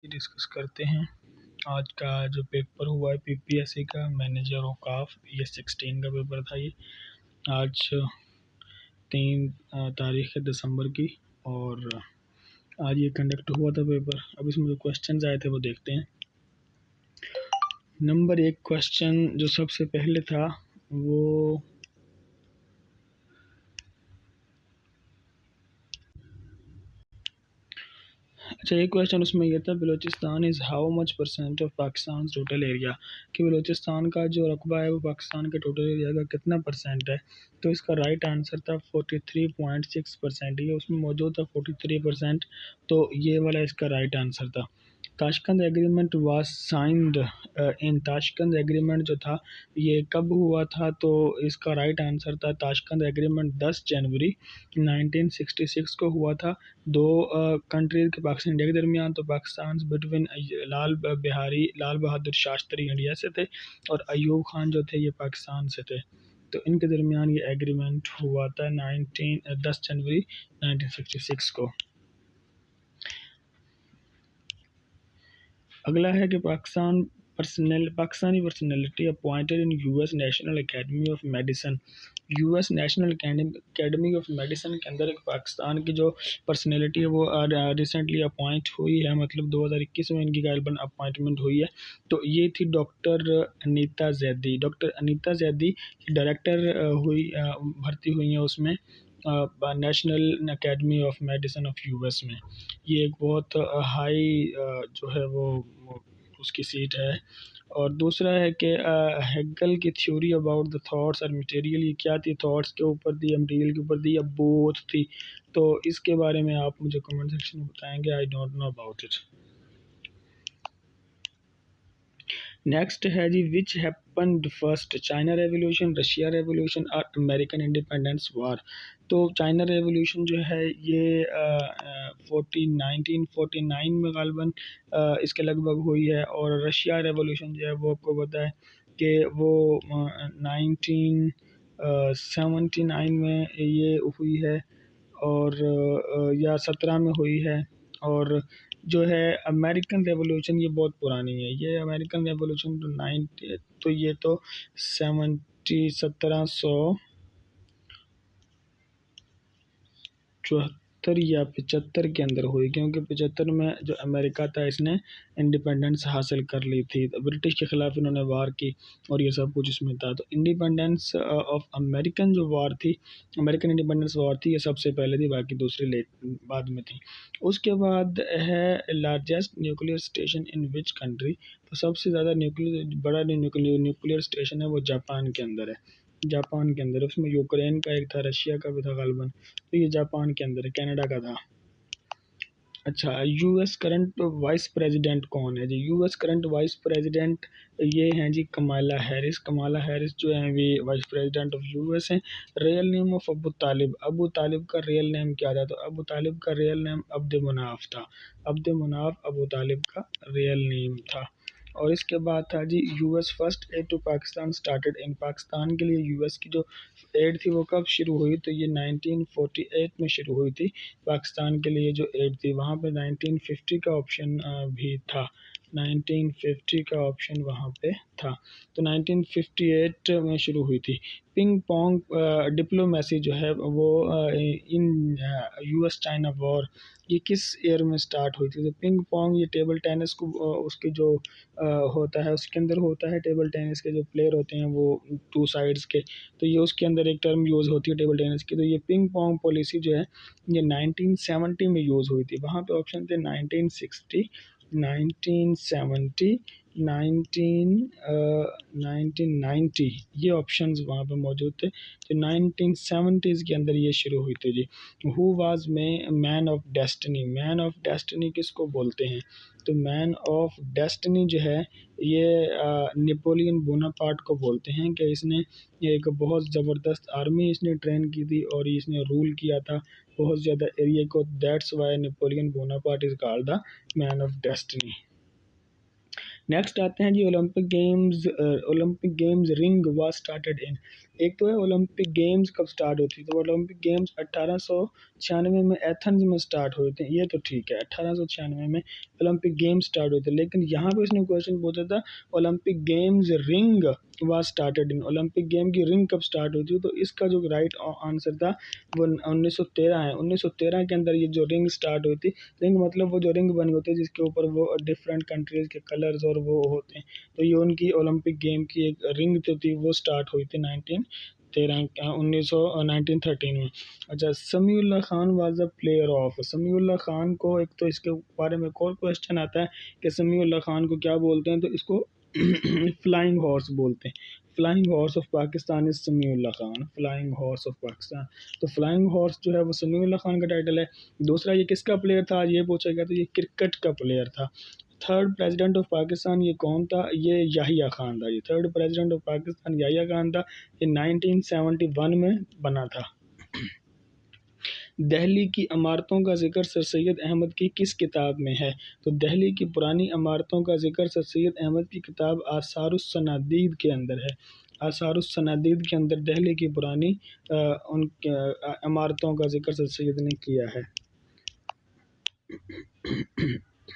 Discuss करते हैं। आज का जो पेपर हुआ है पीपीएससी का मैनेजर औकाफ, ये 16 का पेपर था। ये आज 3 तारीख है दिसंबर की, और आज ये कंडक्ट हुआ था पेपर। अब इसमें जो क्वेश्चन आए थे वो देखते हैं। नंबर 1 क्वेश्चन जो सबसे पहले था वो अच्छा, एक क्वेश्चन उसमें यह था, Balochistan is how much percent of Pakistan total area, कि बलूचिस्तान का जो रकबा है वो पाकिस्तान के टोटल एरिया का कितना परसेंट है। तो इसका राइट आंसर था 43.6%। ये उसमें मौजूद था 43%, तो ये वाला इसका राइट आंसर था। Tashkent agreement was signed in, Tashkent agreement जो था ये कब हुआ था, तो इसका राइट आंसर था ताशकंद एग्रीमेंट 10 जनवरी 1966 को हुआ था। दो कंट्रीज के पाकिस्तान इंडिया के दरमियान, तो पाकिस्तान बिटवीन लाल बहादुर शास्त्री इंडिया से थे और अयूब खान जो थे ये पाकिस्तान से थे। तो इनके दरमियान ये एग्रीमेंट हुआ था 10 जनवरी 1966 को। अगला है कि Pakistani personality appointed in US national academy of medicine. US national academy of medicine के अंदर एक पाकिस्तान की जो पर्सनैलिटी है वो रिसेंटली अपॉइंट हुई है, मतलब 2021 में इनकी गायबन अपॉइंटमेंट हुई है। तो ये थी doctor Anita Zaidi. Doctor Anita Zaidi director भर्ती हुई हैं उसमें national academy of medicine of US में। ये एक बहुत हाई जो है वो उसकी सीट है। और दूसरा है कि हेगल की थ्योरी अबाउट द थॉट्स और मटेरियल, ये क्या थी, थॉट्स के ऊपर दी या मटेरियल के ऊपर दी या बोथ थी। तो इसके बारे में आप मुझे कमेंट सेक्शन में बताएंगे। I don't know about it. Next है जी, which happened first, China revolution, Russia revolution और अमेरिकन इंडिपेंडेंस वार। तो चाइना रेवोल्यूशन जो है ये 1949 में गालबन इसके लगभग हुई है, और रशिया रेवोल्यूशन जो है वो आपको पता है कि वो 1979 में ये हुई है, और या 17 में हुई है। और जो है अमेरिकन रेवोल्यूशन ये बहुत पुरानी है। ये अमेरिकन रेवोल्यूशन तो 90, तो ये तो 1774 या 75 के अंदर हुई, क्योंकि 75 में जो अमेरिका था इसने इंडिपेंडेंस हासिल कर ली थी। तो ब्रिटिश के ख़िलाफ़ इन्होंने वार की और ये सब कुछ इसमें था। तो इंडिपेंडेंस ऑफ अमेरिकन जो वार थी, अमेरिकन इंडिपेंडेंस वार थी, ये सबसे पहले थी, बाकी दूसरी लेट बाद में थी। उसके बाद है largest nuclear station in which country. तो सबसे ज़्यादा बड़ा न्यूक्लियर स्टेशन है वो जापान के अंदर है। जापान के अंदर, उसमें यूक्रेन का एक था, रशिया का भी था गालबन, तो ये जापान के अंदर है, कनाडा का था। अच्छा, यूएस करंट वाइस प्रेसिडेंट कौन है जी? यूएस करंट वाइस प्रेसिडेंट ये हैं जी कमाला हैरिस। कमाला हैरिस जो है वे वाइस प्रेसिडेंट ऑफ यूएस हैं। रियल नेम ऑफ अबू तालिब, अबू तालिब का रियल नेम क्या था? तो अबू तालिब का रियल नेम अब्द मुनाफ था। अब्द मुनाफ अबू तालिब का रियल नेम था। और इसके बाद था जी, US first aid to Pakistan started in, Pakistan के लिए यूएस की जो एड थी वो कब शुरू हुई? तो ये 1948 में शुरू हुई थी। पाकिस्तान के लिए जो एड थी वहाँ पे 1950 का ऑप्शन भी था। 1950 का ऑप्शन वहाँ पे था। तो 1958 में शुरू हुई थी। पिंग पोंग डिप्लोमेसी जो है वो इन यूएस चाइना वॉर, ये किस ईयर में स्टार्ट हुई थी? तो पिंग पोंग ये टेबल टेनिस को उसके जो होता है उसके अंदर होता है। टेबल टेनिस के जो प्लेयर होते हैं वो 2 साइड्स के, तो ये उसके अंदर एक टर्म यूज़ होती है टेबल टेनिस की। तो ये पिंग पोंग पॉलिसी जो है ये 1970 में यूज़ हुई थी। वहाँ पे ऑप्शन थे 1960, 1970, 1990, ये ऑप्शंस वहाँ पे मौजूद थे। तो 1970s के अंदर ये शुरू हुई थी जी। Who was man of destiny, man of destiny किसको बोलते हैं? तो मैन ऑफ डेस्टिनी जो है ये नेपोलियन बोनापार्ट को बोलते हैं कि इसने एक बहुत ज़बरदस्त आर्मी इसने ट्रेन की थी और इसने रूल किया था बहुत ज़्यादा एरिया को। That's why Napoleon Bonaparte is called the man of destiny. Next आते हैं जी Olympic games ring was started in. एक तो है ओलंपिक गेम्स कब स्टार्ट होती, तो ओलंपिक गेम्स 1896 में एथेंस में स्टार्ट हुए थे, ये तो ठीक है, 1896 में ओलंपिक गेम्स स्टार्ट हुए थे। लेकिन यहाँ पे इसने क्वेश्चन पूछा था Olympic games ring was started in, Olympic game की रिंग कब स्टार्ट हुई थी, तो इसका जो राइट आंसर था वो 1913 है। 1913 के अंदर ये जो रिंग स्टार्ट हुई थी, रिंग मतलब वो जो रिंग बनी होती है जिसके ऊपर वो डिफरेंट कंट्रीज के कलर्स और वो होते हैं, तो ये उनकी ओलंपिक गेम की एक रिंग जो थी वो स्टार्ट हुई थी 1913 में। अच्छा, Samiullah Khan was a player of, Samiullah Khan को एक तो इसके बारे में और क्वेश्चन आता है कि समीउल्लाह खान को क्या बोलते हैं, तो इसको फ्लाइंग हॉर्स बोलते हैं। Flying horse of Pakistan is Samiullah Khan, flying horse of Pakistan. तो फ्लाइंग हॉर्स जो है वो समीउल्लाह खान का टाइटल है। दूसरा ये किसका प्लेयर था, ये पूछा गया, तो ये क्रिकेट का प्लेयर था। थर्ड प्रेसिडेंट ऑफ पाकिस्तान ये कौन था, ये याहिया खान था। ये third president of Pakistan Yahya Khan था, ये 1971 में बना था। दिल्ली की इमारतों का जिक्र सर सैयद अहमद की किस किताब में है, तो दिल्ली की पुरानी इमारतों का जिक्र सर सैयद अहमद की किताब आसारुस सनादीद के अंदर है। आसारुस सनादीद के अंदर दिल्ली की पुरानी उन इमारतों का जिक्र सर सैयद ने किया है।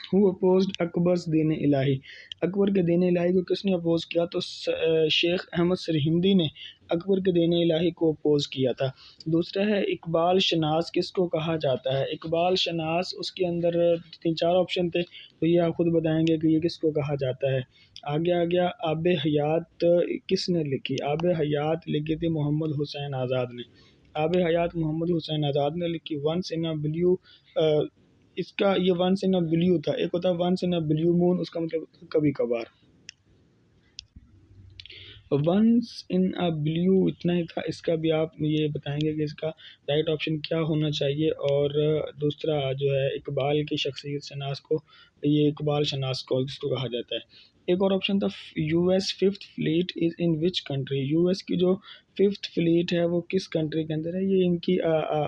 हु अपोज्ड अकबर्स दीन इलाही, अकबर के दीन इलाही को किसने अपोज किया, तो शेख अहमद सरहिंदी ने अकबर के दीन इलाही को अपोज किया था। दूसरा है इकबाल शनास किसको कहा जाता है, इकबाल शनास, उसके अंदर 3-4 ऑप्शन थे, तो ये आप खुद बताएंगे कि ये किसको कहा जाता है। आगे आ गया आब हयात किसने लिखी, आब हयात लिखी थी मोहम्मद हुसैन आज़ाद ने, आब हयात मोहम्मद हुसैन आज़ाद ने लिखी। वंस इन अ ब्लू, इसका ये वंस इन अ ब्लू था, एक होता है once in a blue moon, उसका मतलब कभी कभार। वंस इन अ ब्लू इतना ही था, इसका भी आप ये बताएंगे कि इसका राइट ऑप्शन क्या होना चाहिए। और दूसरा जो है इकबाल की शख्सियत शनास को, ये इकबाल शनास को जिसको कहा जाता है। एक और ऑप्शन था US fifth fleet is in which country, US की जो फिफ्थ फ्लीट है वो किस कंट्री के अंदर है, ये इनकी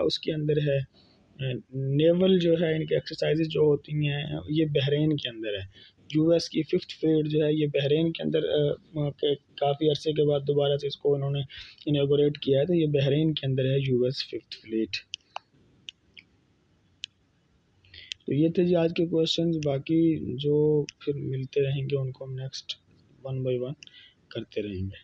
उसके अंदर है, नेवल जो है इनकी एक्सरसाइजेज जो होती हैं ये बहरीन के अंदर है। यूएस की फिफ्थ फ्लीट जो है ये बहरीन के अंदर काफ़ी अरसे के बाद दोबारा से इसको इन्होंने इनॉग्रेट किया है, तो ये बहरीन के अंदर है यूएस फिफ्थ फ्लीट। तो ये थे जी आज के क्वेश्चंस, बाकी जो फिर मिलते रहेंगे उनको हम नेक्स्ट वन बाय वन करते रहेंगे।